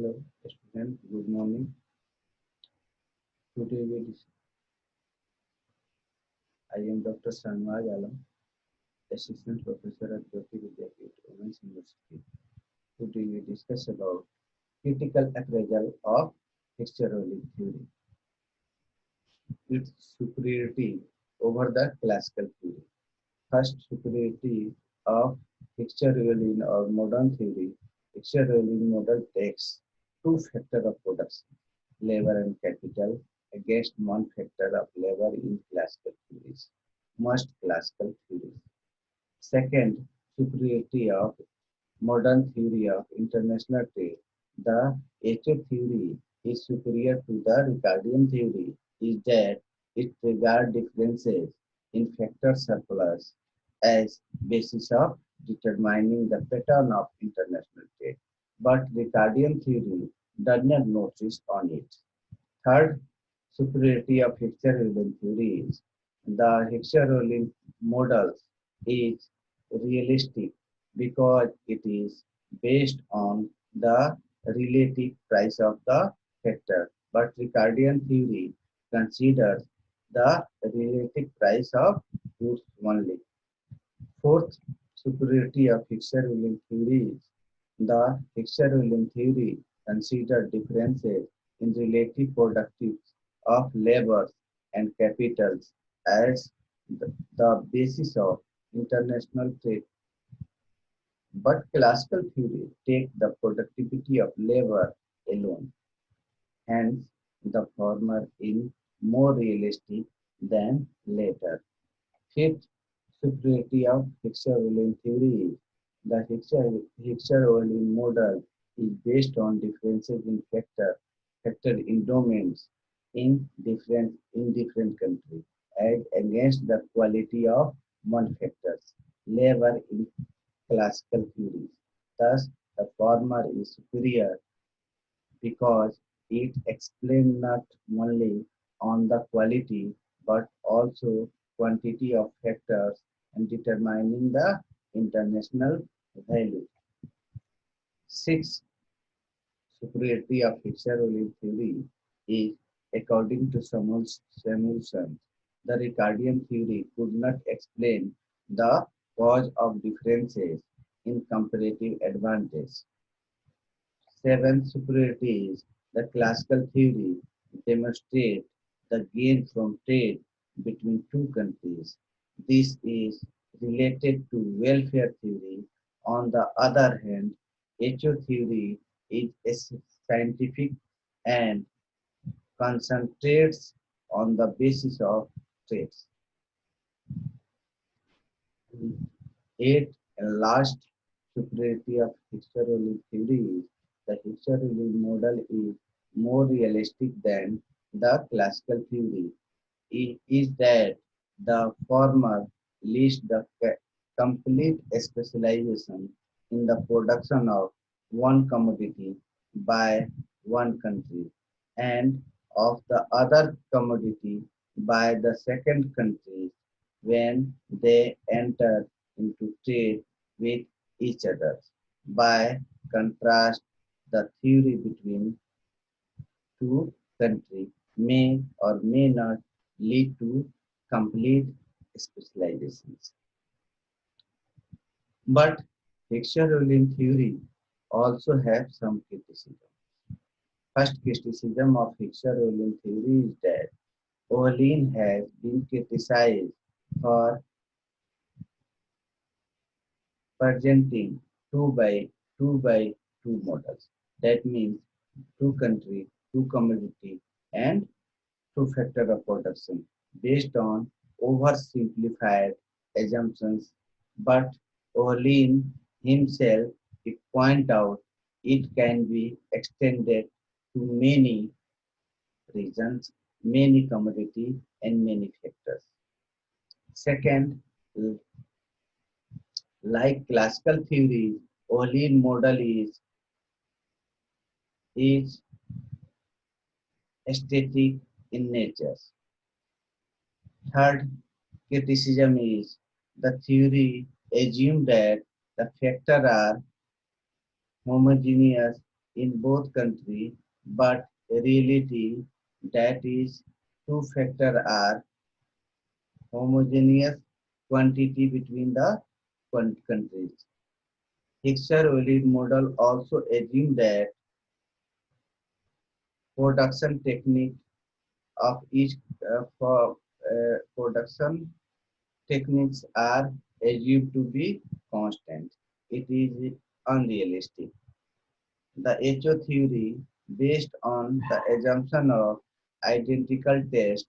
Hello, student. Good morning. Today I am Dr. SHAHNAWAZ, Assistant Professor at Jyoti Vidyapeeth, Women's University. Today we discuss about critical appraisal of fixture rolling theory, its superiority over the classical theory. First, superiority of fixture rolling or modern theory. Fixture rolling model takes two factors of production, labor and capital, against one factor of labor in classical theories. Most classical theories. Second, superiority of modern theory of international trade. The HO theory is superior to the Ricardian theory is that it regards differences in factor surplus as basis of determining the pattern of international trade. But Ricardian theory does not notice on it. Third, superiority of Hicks-Rolling theories. The Hicks-Rolling model is realistic because it is based on the relative price of the factor, but Ricardian theory considers the relative price of goods only. Fourth, superiority of Hicks-Rolling theories. The Hicks-Rolling theory considers differences in relative productivity of labor and capitals as the basis of international trade. But classical theory takes the productivity of labor alone, hence the former is more realistic than later. Fifth, superiority of Hicks-Rolling theory. The Hicks-Rolling model is based on differences in factor in domains in different countries, as against the quality of one factors, labor in classical theories. Thus, the former is superior because it explains not only on the quality but also quantity of factors and determining the international value. Six, superiority of Hicks-Rolling theory is according to Samuelson. The Ricardian theory could not explain the cause of differences in comparative advantage. Seventh, superiority is the classical theory demonstrates the gain from trade between two countries. This is related to welfare theory. On the other hand, HO theory is scientific and concentrates on the basis of trades. Eighth and last, superiority of Hicks-Rolling theory is the Hicks-Rolling model is more realistic than the classical theory. It is that the former leads the complete specialization in the production of one commodity by one country and of the other commodity by the second country when they enter into trade with each other. By contrast, the theory between two countries may or may not lead to complete specializations. But Hicks-Rolling theory also has some criticism. First criticism of Hicks-Rolling theory is that Orlean has been criticized for presenting two by two models. That means two country, two commodity, and two factor of production based on oversimplified assumptions. But Orlean himself he point out it can be extended to many regions, many commodity, and many factors. Second, like classical theory, Orlean model is aesthetic in nature. Third criticism is the theory assumes that the factors are homogeneous in both countries, but reality that is two factors are homogeneous quantity between the countries. Hixer-Walid model also assumes that production technique of each for production techniques are assumed to be constant. It is unrealistic. The HO theory, based on the assumption of identical taste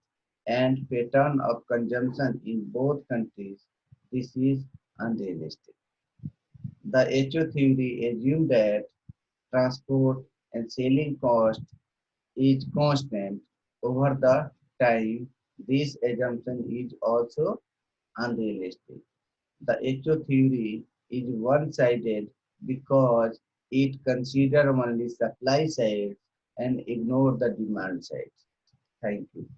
and pattern of consumption in both countries, this is unrealistic. The HO theory assumes that transport and selling cost is constant over the time. This assumption is also unrealistic. The HO theory is one-sided because it considers only supply side and ignore the demand side. Thank you.